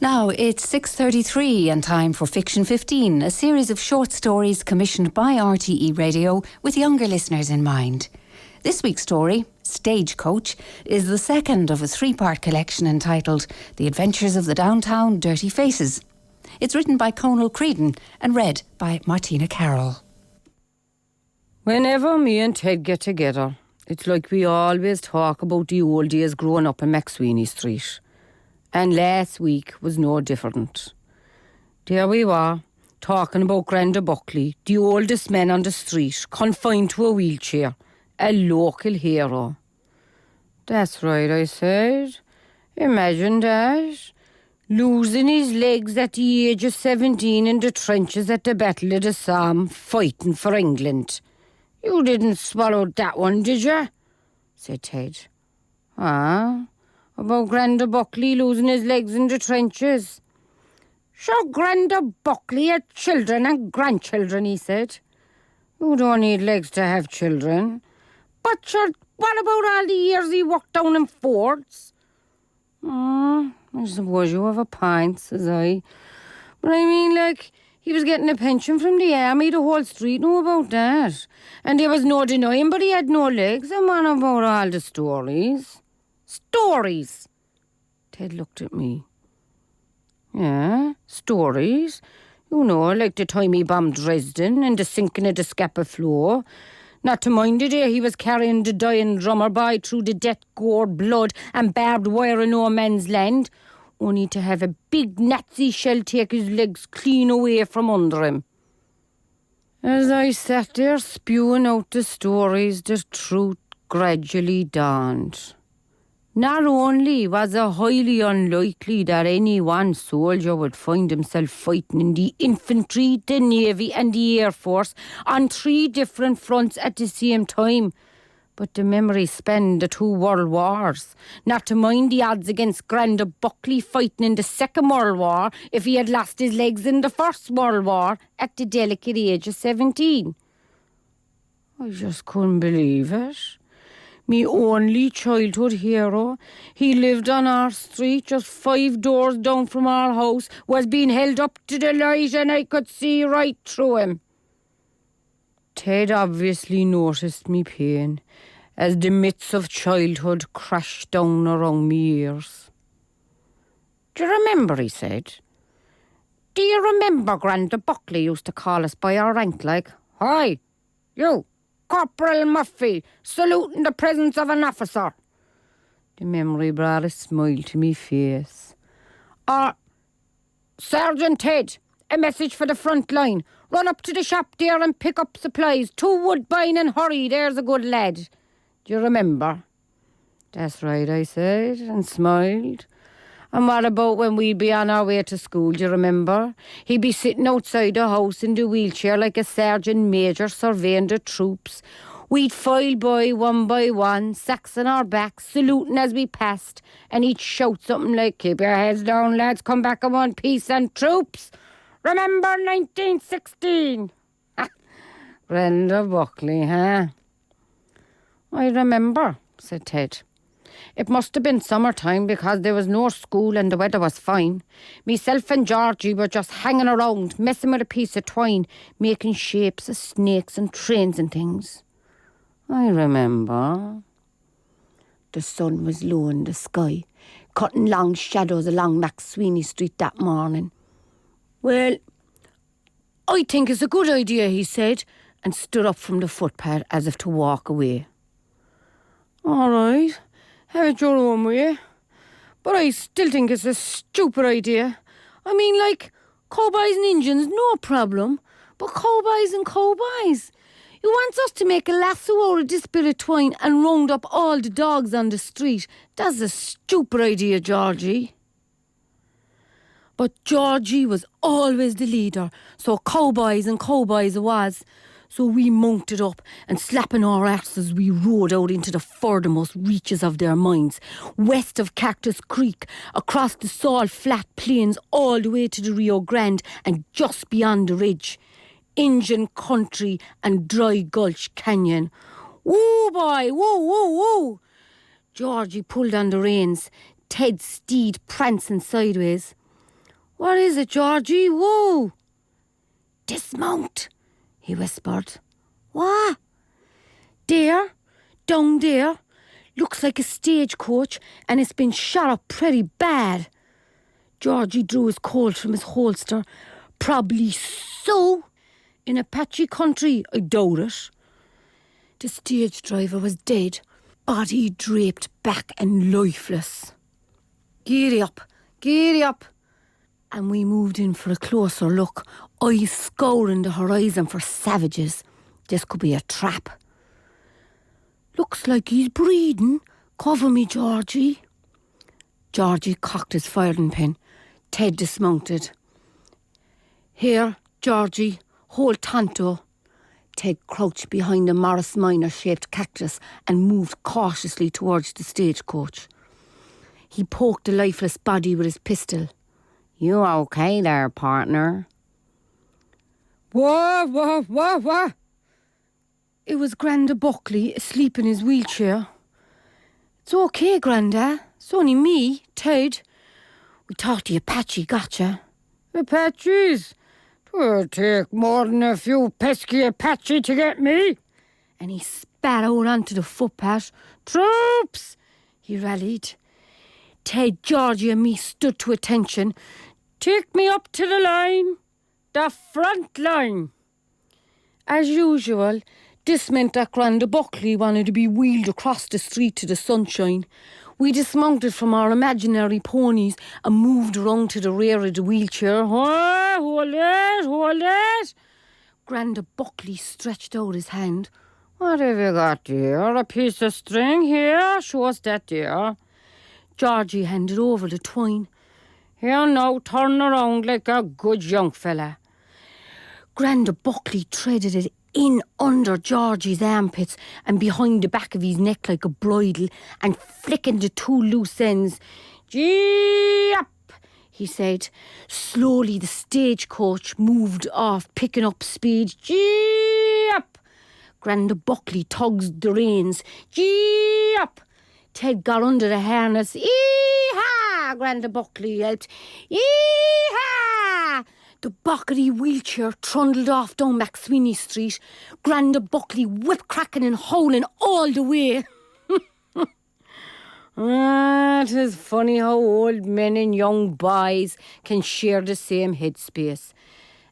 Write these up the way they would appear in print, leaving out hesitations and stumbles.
Now it's 6:33 and time for Fiction 15, a series of short stories commissioned by RTE Radio with younger listeners in mind. This week's story, Stagecoach, is the second of a three-part collection entitled The Adventures of the Downtown Dirty Faces. It's written by Cónal Creedon and read by Martina Carroll. Whenever me and Ted get together, it's like we always talk about the old days growing up in McSweeney Street. And last week was no different. There we were, talking about Granda Buckley, the oldest man on the street, confined to a wheelchair, a local hero. That's right, I said. Imagine that. Losing his legs at the age of 17 in the trenches at the Battle of the Somme, fighting for England. You didn't swallow that one, did you? Said Ted. Ah? About Granda Buckley losing his legs in the trenches. Sure, Granda Buckley had children and grandchildren, he said. You don't need legs to have children. But sure, what about all the years he walked down in Fords? I suppose you have a point, says I. But I mean, like, he was getting a pension from the army, the whole street knew about that. And there was no denying, but he had no legs. And what about all the stories? Stories. Ted looked at me. Yeah, stories. You know, like the time he bombed Dresden and the sinking of the Scapa Flow. Not to mind the day he was carrying the dying drummer boy through the death-gored blood and barbed wire in no man's land, only to have a big Nazi shell take his legs clean away from under him. As I sat there spewing out the stories, the truth gradually dawned. Not only was it highly unlikely that any one soldier would find himself fighting in the infantry, the navy and the air force on 3 different fronts at the same time, but the memory spanned the 2 world wars, not to mind the odds against Granda Buckley fighting in the Second World War if he had lost his legs in the First World War at the delicate age of 17. I just couldn't believe it. Me only childhood hero, he lived on our street, just 5 doors down from our house, was being held up to the light and I could see right through him. Ted obviously noticed me pain as the myths of childhood crashed down around me ears. Do you remember, he said. Do you remember Granda Buckley used to call us by our rank like, "Hi, you, Corporal Murphy, saluting the presence of an officer." The memory brought a smile to me face. Or, "Sergeant Ted, a message for the front line. Run up to the shop there and pick up supplies. 2 Woodbine and hurry, there's a good lad." Do you remember? That's right, I said, and smiled. And what about when we'd be on our way to school, do you remember? He'd be sitting outside the house in the wheelchair like a sergeant major surveying the troops. We'd file by one, sacks on our backs, saluting as we passed, and he'd shout something like, "Keep your heads down, lads, come back in one piece and troops. Remember 1916? Granda Buckley, huh? I remember, said Ted. It must have been summertime because there was no school and the weather was fine. Myself and Georgie were just hanging around, messing with a piece of twine, making shapes of snakes and trains and things. I remember. The sun was low in the sky, cutting long shadows along McSweeney Street that morning. Well, I think it's a good idea, he said, and stood up from the footpath as if to walk away. All right. Have it your own way. But I still think it's a stupid idea. I mean, like, cowboys and Indians, no problem. But cowboys and cowboys. You want us to make a lasso out of this bit of twine and round up all the dogs on the street. That's a stupid idea, Georgie. But Georgie was always the leader, so cowboys and cowboys it was. So we mounted up and slapping our asses we rode out into the furthermost reaches of their minds, west of Cactus Creek, across the salt flat plains all the way to the Rio Grande and just beyond the ridge. Injun country and dry gulch canyon. Woo boy, woo, woo, woo. Georgie pulled on the reins, Ted's steed prancing sideways. What is it, Georgie? Whoa! Dismount, he whispered. What? There, down there, looks like a stagecoach and it's been shot up pretty bad. Georgie drew his Colt from his holster. Probably so. In Apache country, I doubt it. The stage driver was dead, body draped back and lifeless. Giddy up, giddy up. And we moved in for a closer look, eyes scouring the horizon for savages. This could be a trap. Looks like he's breathing. Cover me, Georgie. Georgie cocked his firing pin. Ted dismounted. Here, Georgie, hold Tonto. Ted crouched behind a Morris Minor-shaped cactus and moved cautiously towards the stagecoach. He poked the lifeless body with his pistol. You okay there, partner? What? It was Granda Buckley asleep in his wheelchair. It's okay, Granda. It's only me, Ted. We thought the Apache gotcha. Apaches? 'Twill take more than a few pesky Apache to get me. And he spat out onto the footpath. Troops! He rallied. Ted, Georgie and me stood to attention. Take me up to the line. The front line. As usual, this meant that Granda Buckley wanted to be wheeled across the street to the sunshine. We dismounted from our imaginary ponies and moved around to the rear of the wheelchair. Hold it. Granda Buckley stretched out his hand. What have you got there? A piece of string? Here, show us that there. Georgie handed over the twine. Here now, turn around like a good young fella. Granda Buckley threaded it in under Georgie's armpits and behind the back of his neck like a bridle and flicking the two loose ends. Gee up, he said. Slowly the stagecoach moved off, picking up speed. Gee up. Granda Buckley tugged the reins. Gee up. Ted got under the harness. Yee-haw! Granda Buckley yelped. Yee-haw! The bockety wheelchair trundled off down McSweeney Street. Granda Buckley whip-cracking and howling all the way. It is funny how old men and young boys can share the same headspace.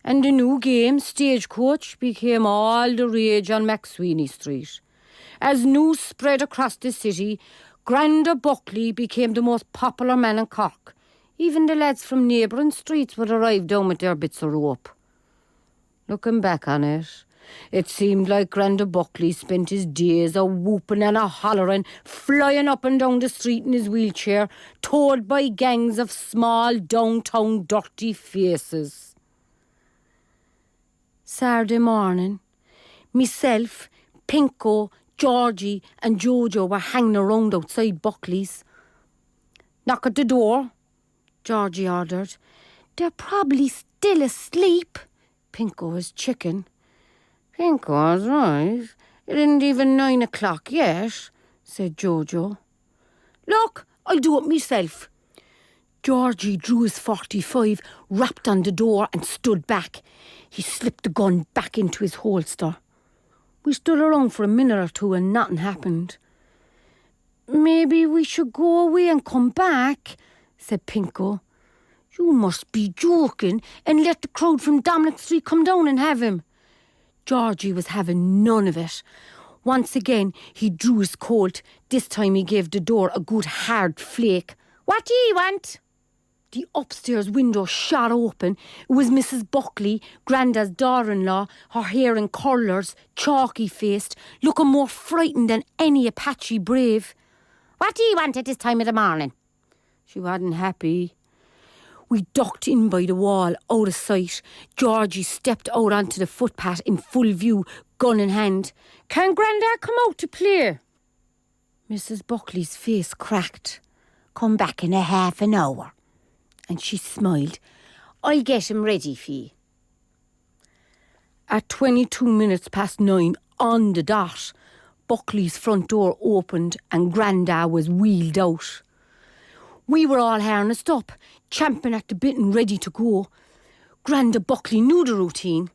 And the new game, Stagecoach, became all the rage on McSweeney Street. As news spread across the city, Granda Buckley became the most popular man in Cork. Even the lads from neighbouring streets would arrive down with their bits of rope. Looking back on it, it seemed like Granda Buckley spent his days a-whooping and a-hollering, flying up and down the street in his wheelchair, towed by gangs of small downtown dirty faces. Saturday morning, myself, Pinko, Georgie and Jojo were hanging around outside Buckley's. Knock at the door, Georgie ordered. They're probably still asleep, Pinko was chicken. Pinko's right. It isn't even 9 o'clock yet, said Jojo. Look, I'll do it myself. Georgie drew his 45, rapped on the door and stood back. He slipped the gun back into his holster. We stood around for a minute or two and nothing happened. Maybe we should go away and come back, said Pinko. You must be joking and let the crowd from Dominic Street come down and have him. Georgie was having none of it. Once again, he drew his Colt. This time he gave the door a good hard flake. What do you want? The upstairs window shot open. It was Mrs. Buckley, Granda's daughter-in-law, her hair in curlers, chalky-faced, looking more frightened than any Apache brave. What do you want at this time of the morning? She wasn't happy. We ducked in by the wall, out of sight. Georgie stepped out onto the footpath in full view, gun in hand. Can Granda come out to play? Mrs. Buckley's face cracked. Come back in a half an hour. And she smiled. I'll get him ready for you. At 22 minutes past 9, on the dot, Buckley's front door opened and Granda was wheeled out. We were all harnessed up, champing at the bit and ready to go. Granda Buckley knew the routine,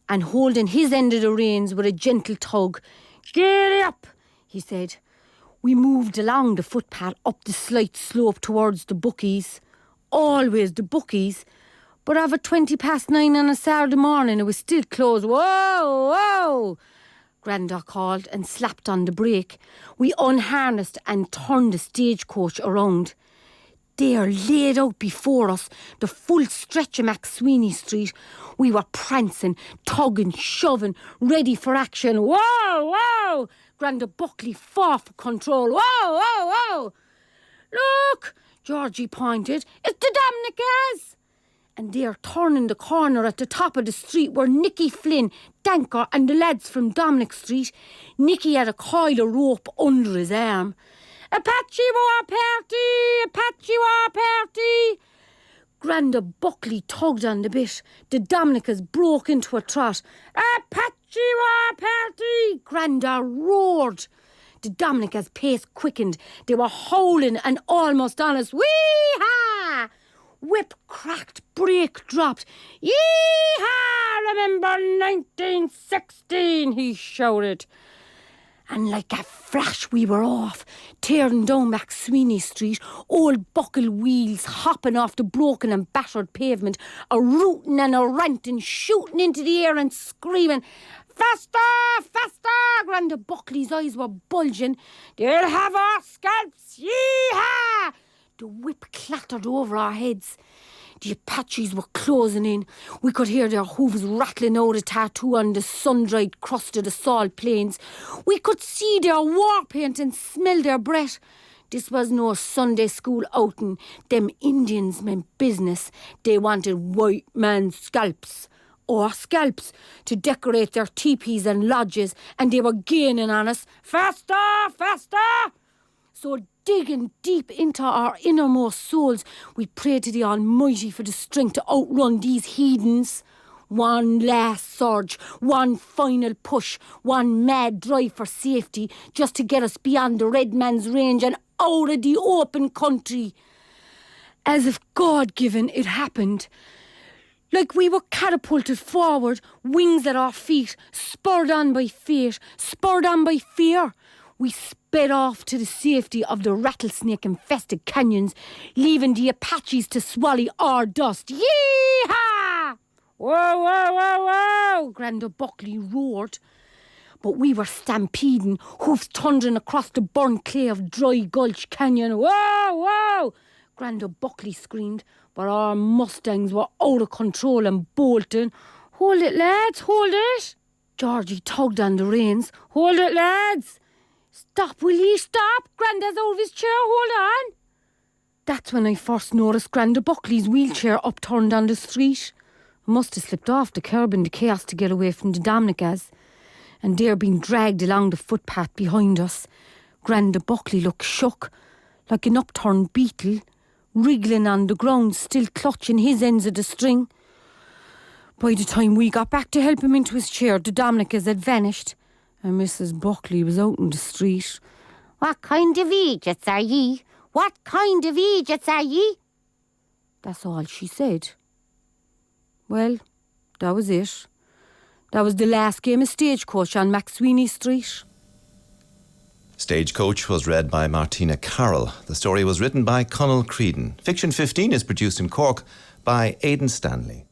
and holding his end of the reins with a gentle tug. "Get up," he said. We moved along the footpath up the slight slope towards the bookies. Always the bookies. But of a 9:20 on a Saturday morning, it was still closed. "Whoa, whoa!" Granda called and slapped on the brake. We unharnessed and turned the stagecoach around. There, laid out before us, the full stretch of McSweeney Street. We were prancing, tugging, shoving, ready for action. "Whoa, whoa!" Granda Buckley fought for control. "Whoa, whoa, whoa!" "Look," Georgie pointed, "it's the Dominickers." And there, turning the corner at the top of the street, were Nicky Flynn, Danker, and the lads from Dominic Street. Nicky had a coil of rope under his arm. "Apache war party! Apache war party!" Granda Buckley tugged on the bit. The Dominicas broke into a trot. "Apache war party!" Granda roared. The Dominicas' pace quickened. They were howling and almost on us. "Wee-ha!" Whip cracked, brake dropped. "Yee-ha! Remember 1916, he shouted. And like a flash we were off, tearing down McSweeney Street, old buckle wheels hopping off the broken and battered pavement, a rooting and a ranting, shooting into the air and screaming, "Faster, faster!" Granda Buckley's eyes were bulging. "They'll have our scalps, yee-ha!" The whip clattered over our heads. The Apaches were closing in. We could hear their hooves rattling out a tattoo on the sun-dried crust of the salt plains. We could see their war paint and smell their breath. This was no Sunday school outing. Them Indians meant business. They wanted white man's scalps. Or scalps to decorate their teepees and lodges, and they were gaining on us. "Faster, faster!" So digging deep into our innermost souls, we prayed to the Almighty for the strength to outrun these heathens. One last surge, one final push, one mad drive for safety, just to get us beyond the red man's range and out of the open country. As if God-given, it happened. Like we were catapulted forward, wings at our feet, spurred on by fate, spurred on by fear. We sped off to the safety of the rattlesnake-infested canyons, leaving the Apaches to swallow our dust. Yee-haw! "Whoa, whoa, whoa, whoa!" Granda Buckley roared. But we were stampeding, hoofs thundering across the burnt clay of Dry Gulch Canyon. "Whoa, whoa!" Granda Buckley screamed, but our Mustangs were out of control and bolting. "Hold it, lads, hold it!" Georgie tugged on the reins. "Hold it, lads!" "Stop, will ye stop? Granda's out of his chair, hold on." That's when I first noticed Granda Buckley's wheelchair upturned on the street. I must have slipped off the curb in the chaos to get away from the Dominicas, and they're being dragged along the footpath behind us. Granda Buckley looked shook, like an upturned beetle, wriggling on the ground, still clutching his ends of the string. By the time we got back to help him into his chair, the Dominicas had vanished, and Mrs. Buckley was out in the street. "What kind of idiots are ye? What kind of idiots are ye?" That's all she said. Well, that was it. That was the last game of Stagecoach on McSweeney Street. Stagecoach was read by Martina Carroll. The story was written by Cónal Creedon. Fiction 15 is produced in Cork by Aidan Stanley.